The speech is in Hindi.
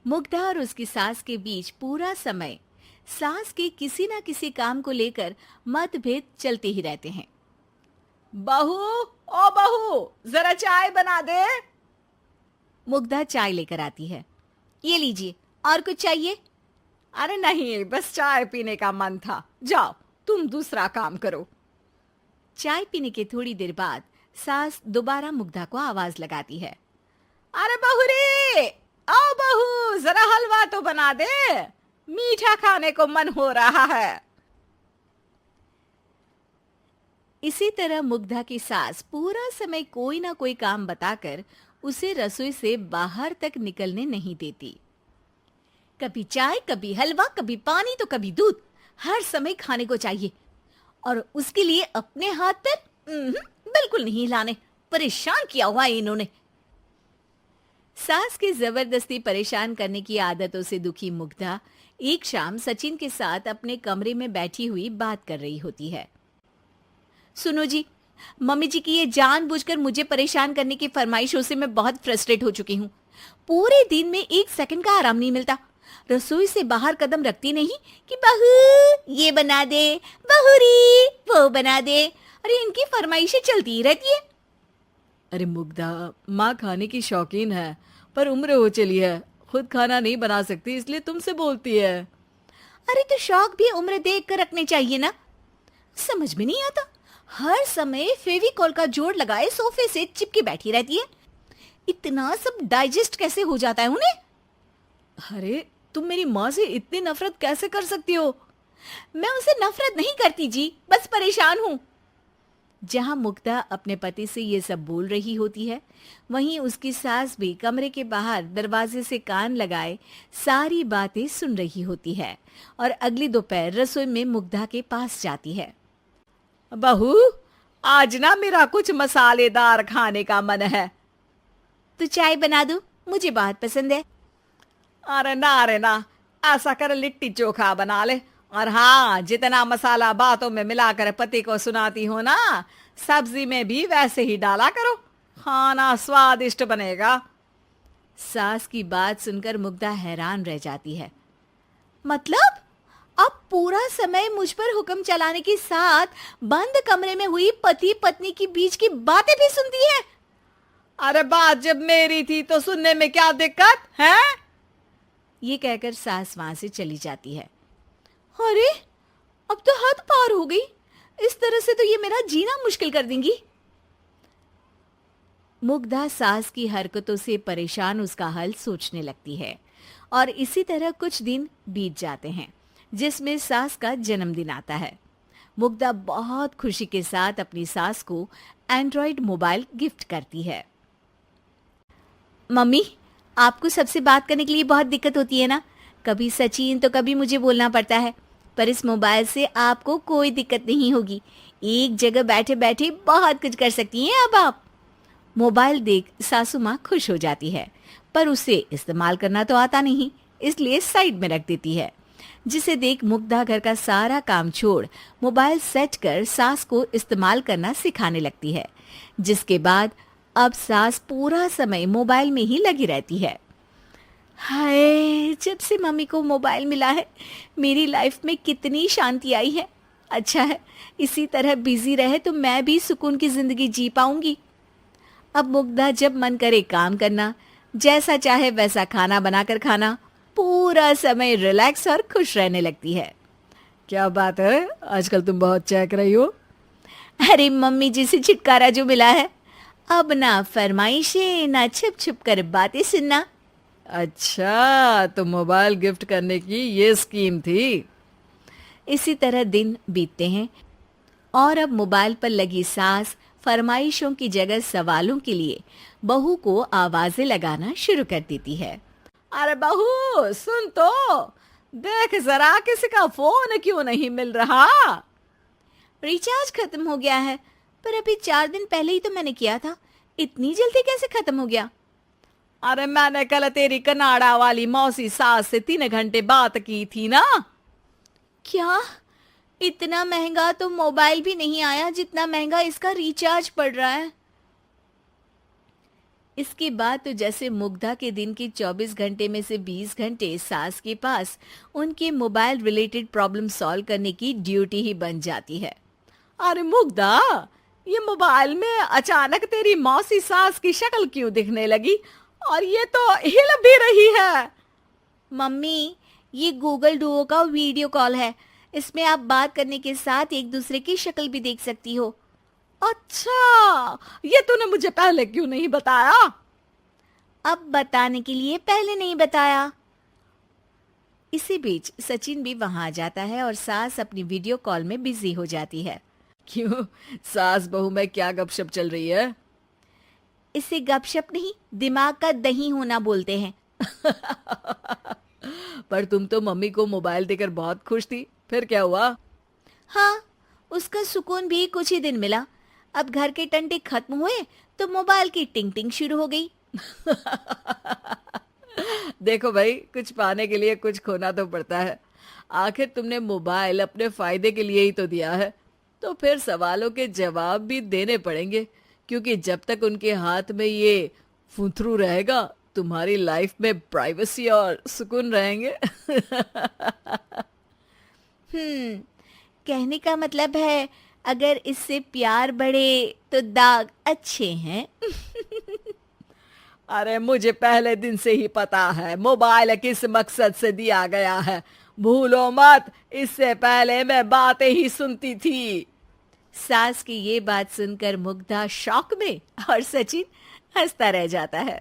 मुग्धा और उसकी सास के बीच पूरा समय सास के किसी न किसी काम को लेकर मतभेद चलते ही रहते हैं। बहू, ओ बहू, जरा चाय बना दे। मुग्धा चाय लेकर आती है। ये लीजिए, और कुछ चाहिए? अरे नहीं, बस चाय पीने का मन था। जाओ, तुम दूसरा काम करो। चाय पीने के थोड़ी देर बाद सास दोबारा मुग्धा को आवाज लगाती है। अरे बहू रे, आओ बहू, जरा हलवा तो बना दे, मीठा खाने को मन हो रहा है। इसी तरह मुग्धा की सास पूरा समय कोई ना कोई काम बताकर उसे रसोई से बाहर तक निकलने नहीं देती। कभी चाय, कभी हलवा, कभी पानी तो कभी दूध, हर समय खाने को चाहिए और उसके लिए अपने हाथ पैर बिल्कुल नहीं हिलाने। परेशान किया हुआ है इन्होंने। सास की जबरदस्ती परेशान करने की आदतों से दुखी मुग्धा एक शाम सचिन के साथ अपने कमरे में बैठी हुई बात कर रही होती है। सुनो जी, मम्मी जी की ये जानबूझकर मुझे परेशान करने की फरमाइशों से मैं बहुत फ्रस्ट्रेट हो चुकी हूँ। पूरे दिन में एक सेकंड का आराम नहीं मिलता। रसोई से बाहर कदम रखती नहीं कि बहू ये बना दे, बहुरी वो बना दे। अरे इनकी फरमाइशें चलती ही रहती है। अरे मुग्धा, माँ खाने की शौकीन है, पर उम्र हो चली है, खुद खाना नहीं बना सकती, इसलिए तुमसे बोलती है। अरे तो शौक भी उम्र देख कर रखने चाहिए ना। समझ में नहीं आता, हर समय फेविकॉल का जोड़ लगाए सोफे से चिपकी बैठी रहती है। इतना सब डाइजेस्ट कैसे हो जाता है उन्हें? अरे तुम मेरी माँ से इतनी नफरत कैसे कर सकती हो? मैं उनसे नफरत नहीं करती जी, बस परेशान हूँ। जहां मुग्धा अपने पति से ये सब बोल रही होती है, वहीं उसकी सास भी कमरे के बाहर दरवाजे से कान लगाए सारी बातें सुन रही होती है और अगली दोपहर रसोई में मुग्धा के पास जाती है। बहू, आज ना मेरा कुछ मसालेदार खाने का मन है। तो चाय बना दूं? मुझे बहुत पसंद है। अरे ना, ऐसा कर लिट्टी चोखा बना ले। और हाँ, जितना मसाला बातों में मिलाकर पति को सुनाती हो ना, सब्जी में भी वैसे ही डाला करो, खाना स्वादिष्ट बनेगा। सास की बात सुनकर मुग्धा हैरान रह जाती है। मतलब अब पूरा समय मुझ पर हुक्म चलाने के साथ बंद कमरे में हुई पति पत्नी की बीच की बातें भी सुनती है? अरे बात जब मेरी थी तो सुनने में क्या दिक्कत है? ये कहकर सास वहां से चली जाती है। अरे अब तो हद पार हो गई। इस तरह से तो ये मेरा जीना मुश्किल कर देंगी। मुग्धा सास की हरकतों से परेशान उसका हल सोचने लगती है और इसी तरह कुछ दिन बीत जाते हैं, जिसमें सास का जन्मदिन आता है। मुग्धा बहुत खुशी के साथ अपनी सास को एंड्रॉयड मोबाइल गिफ्ट करती है। मम्मी, आपको सबसे बात करने के लिए बहुत दिक्कत होती है ना? कभी सचिन तो कभी मुझे बोलना पड़ता है, पर इस मोबाइल से आपको कोई दिक्कत नहीं होगी। एक जगह बैठे बैठे बहुत कुछ कर सकती हैं अब आप। मोबाइल देख सासू माँ खुश हो जाती है, पर उसे इस्तेमाल करना तो आता नहीं, इसलिए साइड में रख देती है। जिसे देख मुग्धा घर का सारा काम छोड़ मोबाइल सेट कर सास को इस्तेमाल करना सिखाने लगती है, जिसके बाद अब सास पूरा समय मोबाइल में ही लगी रहती है। हाय, जब से मम्मी को मोबाइल मिला है मेरी लाइफ में कितनी शांति आई है। अच्छा है, इसी तरह बिजी रहे तो मैं भी सुकून की जिंदगी जी पाऊंगी। अब मुग्धा जब मन करे काम करना, जैसा चाहे वैसा खाना बनाकर खाना, पूरा समय रिलैक्स और खुश रहने लगती है। क्या बात है, आजकल तुम बहुत चहक रही हो। अरे मम्मी जी से छुटकारा जो मिला है, अब ना फरमाइशें ना छुप छुप कर बातें सुनना। अच्छा, तो मोबाइल गिफ्ट करने की ये स्कीम थी। इसी तरह दिन बीतते हैं और अब मोबाइल पर लगी सास फरमाइशों की जगह सवालों के लिए बहू को आवाजें लगाना शुरू कर देती है। अरे बहू सुन तो, देख जरा किसी का फोन क्यों नहीं मिल रहा? रिचार्ज खत्म हो गया है, पर अभी 4 दिन पहले ही तो मैंने किया था। इतनी जल्दी कैसे खत्म हो गया? अरे मैंने कल तेरी कनाडा वाली मौसी सास से 3 घंटे बात की थी ना। क्या? इतना महंगा तो मोबाइल भी नहीं आया जितना महंगा इसका रिचार्ज पड़ रहा है। इसके बाद तो जैसे मुग्धा के दिन के 24 घंटे में से 20 घंटे सास के पास उनके मोबाइल रिलेटेड प्रॉब्लम सॉल्व करने की ड्यूटी ही बन जाती है। अरे मुग्धा, ये मोबाइल में अचानक तेरी मौसी सास की शक्ल क्यों दिखने लगी? और ये तो हिल भी रही है। मम्मी, ये गूगल डुओ का वीडियो कॉल है। इसमें आप बात करने के साथ एक दूसरे की शक्ल भी देख सकती हो। अच्छा, ये तूने मुझे पहले क्यों नहीं बताया? अब बताने के लिए पहले नहीं बताया। इसी बीच सचिन भी वहां आ जाता है और सास अपनी वीडियो कॉल में बिजी हो जाती है। क्यों, सास बहू में क्या गपशप चल रही है? इसे गपशप नहीं, दिमाग का दही होना बोलते हैं। पर तुम तो मम्मी को मोबाइल देकर बहुत खुश थी, फिर क्या हुआ? हाँ, उसका सुकून भी कुछ ही दिन मिला। अब घर के टंटे खत्म हुए तो मोबाइल की टिंग टिंग शुरू हो गई। देखो भाई, कुछ पाने के लिए कुछ खोना तो पड़ता है। आखिर तुमने मोबाइल अपने फायदे के लिए ही तो दिया है, तो फिर सवालों के जवाब भी देने पड़ेंगे, क्योंकि जब तक उनके हाथ में ये फुंथरू रहेगा, तुम्हारी लाइफ में प्राइवेसी और सुकून रहेंगे। कहने का मतलब है अगर इससे प्यार बढ़े तो दाग अच्छे हैं। अरे मुझे पहले दिन से ही पता है मोबाइल किस मकसद से दिया गया है। भूलो मत, इससे पहले मैं बातें ही सुनती थी। सास की ये बात सुनकर मुग्धा शॉक में और सचिन हंसता रह जाता है।